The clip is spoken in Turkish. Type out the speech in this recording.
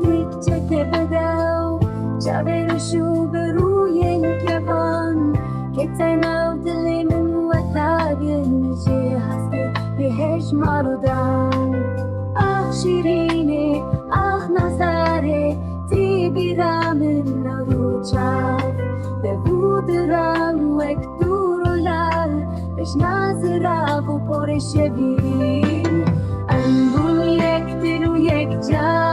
Dikçe tepedau Çaverishu beruyen kefan Ketenav dilimin vatagin Jihasti bihesh marudan Ah şirine ah nazare Tibiramin naruçaf Devudran vek durulal Beş naziravu poreşevin Andul yek dilu yek can